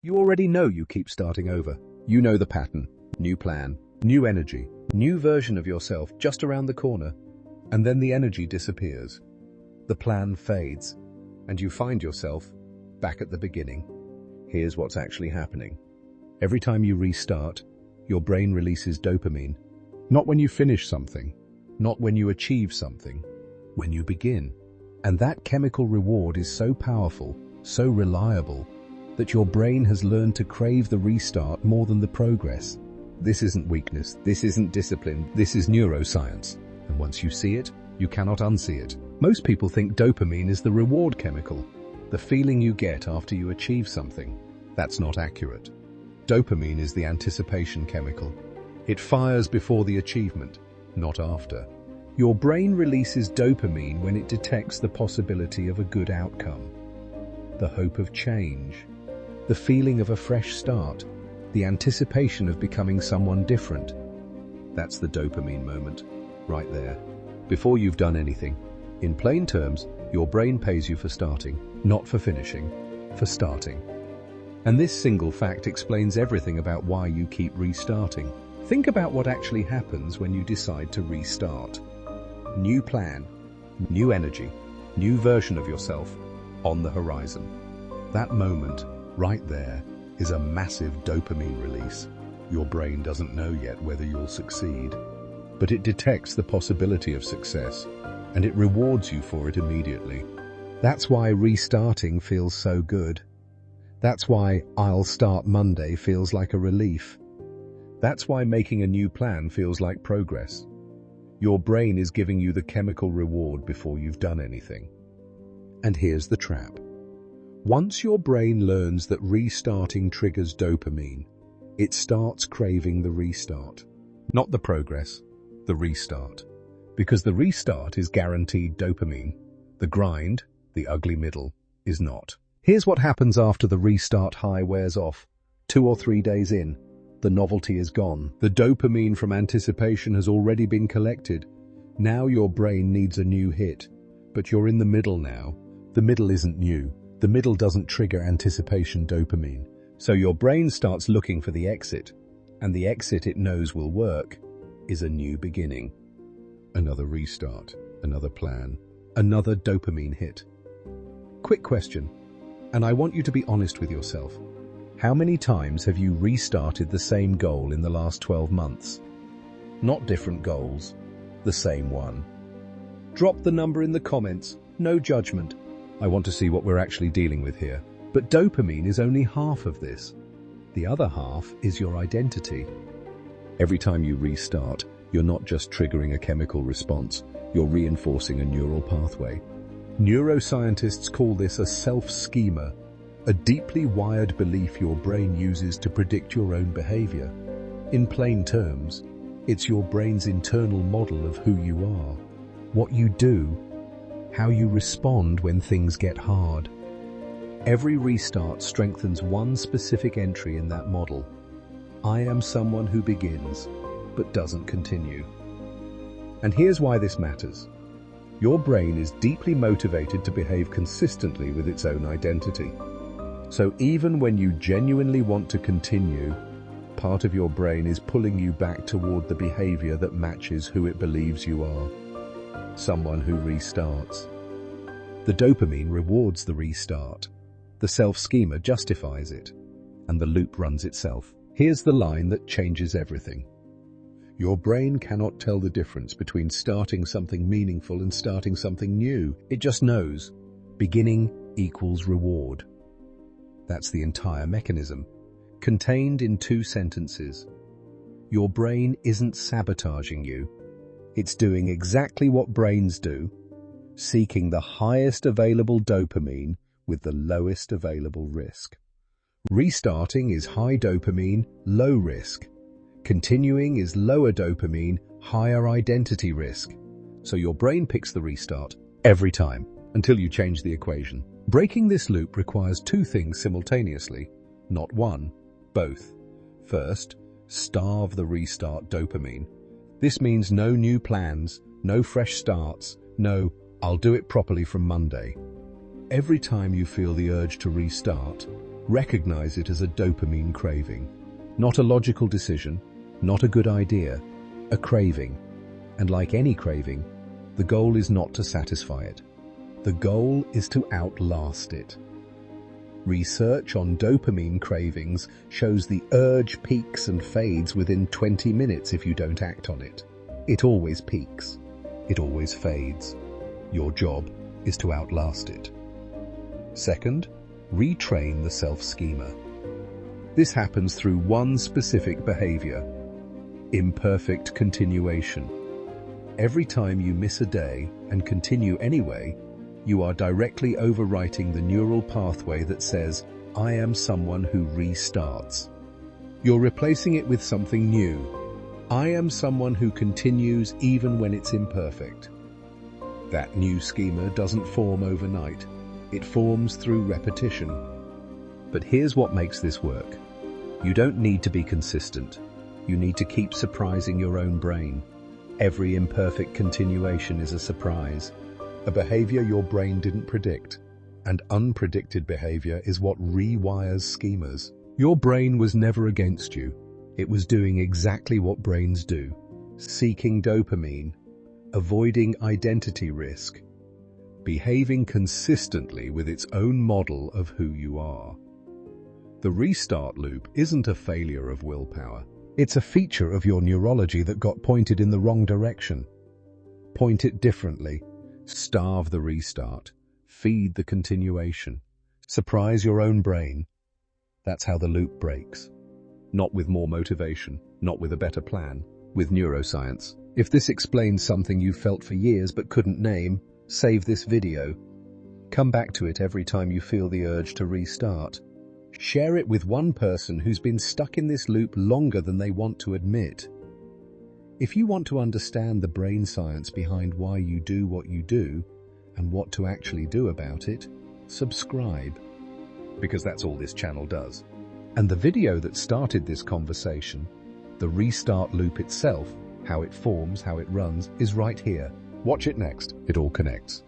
You already know you keep starting over. You know the pattern. New plan, new energy, new version of yourself just around the corner. And then the energy disappears. The plan fades, and you find yourself back at the beginning. Here's what's actually happening. Every time you restart, your brain releases dopamine. Not when you finish something, not when you achieve something, when you begin. And that chemical reward is so powerful, so reliable, that your brain has learned to crave the restart more than the progress. This isn't weakness, this isn't discipline, this is neuroscience. And once you see it, you cannot unsee it. Most people think dopamine is the reward chemical, the feeling you get after you achieve something. That's not accurate. Dopamine is the anticipation chemical. It fires before the achievement, not after. Your brain releases dopamine when it detects the possibility of a good outcome, the hope of change, the feeling of a fresh start, the anticipation of becoming someone different. That's the dopamine moment, right there, before you've done anything. In plain terms, your brain pays you for starting, not for finishing, for starting. And this single fact explains everything about why you keep restarting. Think about what actually happens when you decide to restart. New plan, new energy, new version of yourself on the horizon. That moment, right there, is a massive dopamine release. Your brain doesn't know yet whether you'll succeed, but it detects the possibility of success, and it rewards you for it immediately. That's why restarting feels so good. That's why I'll start Monday feels like a relief. That's why making a new plan feels like progress. Your brain is giving you the chemical reward before you've done anything. And here's the trap. Once your brain learns that restarting triggers dopamine, it starts craving the restart. Not the progress, the restart. Because the restart is guaranteed dopamine. The grind, the ugly middle, is not. Here's what happens after the restart high wears off. 2 or 3 days in, the novelty is gone. The dopamine from anticipation has already been collected. Now your brain needs a new hit. But you're in the middle now. The middle isn't new. The middle doesn't trigger anticipation dopamine. So your brain starts looking for the exit. And the exit it knows will work is a new beginning. Another restart, another plan, another dopamine hit. Quick question, and I want you to be honest with yourself. How many times have you restarted the same goal in the last 12 months? Not different goals, the same one. Drop the number in the comments, no judgment. I want to see what we're actually dealing with here. But dopamine is only half of this. The other half is your identity. Every time you restart, you're not just triggering a chemical response, you're reinforcing a neural pathway. Neuroscientists call this a self-schema, a deeply wired belief your brain uses to predict your own behavior. In plain terms, it's your brain's internal model of who you are, what you do, how you respond when things get hard. Every restart strengthens one specific entry in that model. I am someone who begins, but doesn't continue. And here's why this matters. Your brain is deeply motivated to behave consistently with its own identity. So even when you genuinely want to continue, part of your brain is pulling you back toward the behavior that matches who it believes you are. Someone who restarts. The dopamine rewards the restart. The self-schema justifies it, and the loop runs itself. Here's the line that changes everything. Your brain cannot tell the difference between starting something meaningful and starting something new. It just knows. Beginning equals reward. That's the entire mechanism, contained in 2 sentences. Your brain isn't sabotaging you. It's doing exactly what brains do, seeking the highest available dopamine with the lowest available risk. Restarting is high dopamine, low risk. Continuing is lower dopamine, higher identity risk. So your brain picks the restart every time until you change the equation. Breaking this loop requires 2 things simultaneously, not one, both. First, starve the restart dopamine. This means no new plans, no fresh starts, no, I'll do it properly from Monday. Every time you feel the urge to restart, Recognize it as a dopamine craving. Not a logical decision, not a good idea, a craving. And like any craving, the goal is not to satisfy it. The goal is to outlast it. Research on dopamine cravings shows the urge peaks and fades within 20 minutes if you don't act on it. It always peaks. It always fades. Your job is to outlast it. Second, retrain the self-schema. This happens through one specific behavior: imperfect continuation. Every time you miss a day and continue anyway, you are directly overwriting the neural pathway that says, "I am someone who restarts." You're replacing it with something new. "I am someone who continues even when it's imperfect." That new schema doesn't form overnight. It forms through repetition. But here's what makes this work. You don't need to be consistent. You need to keep surprising your own brain. Every imperfect continuation is a surprise, a behavior your brain didn't predict. And unpredicted behavior is what rewires schemas. Your brain was never against you. It was doing exactly what brains do: seeking dopamine, avoiding identity risk, behaving consistently with its own model of who you are. The restart loop isn't a failure of willpower. It's a feature of your neurology that got pointed in the wrong direction. Point it differently. Starve the restart. Feed the continuation. Surprise your own brain. That's how the loop breaks. Not with more motivation, not with a better plan, with neuroscience. If this explains something you felt for years but couldn't name, save this video. Come back to it every time you feel the urge to restart. Share it with one person who's been stuck in this loop longer than they want to admit. If you want to understand the brain science behind why you do what you do and what to actually do about it, subscribe, because that's all this channel does. And the video that started this conversation, the restart loop itself, how it forms, how it runs, is right here. Watch it next. It all connects.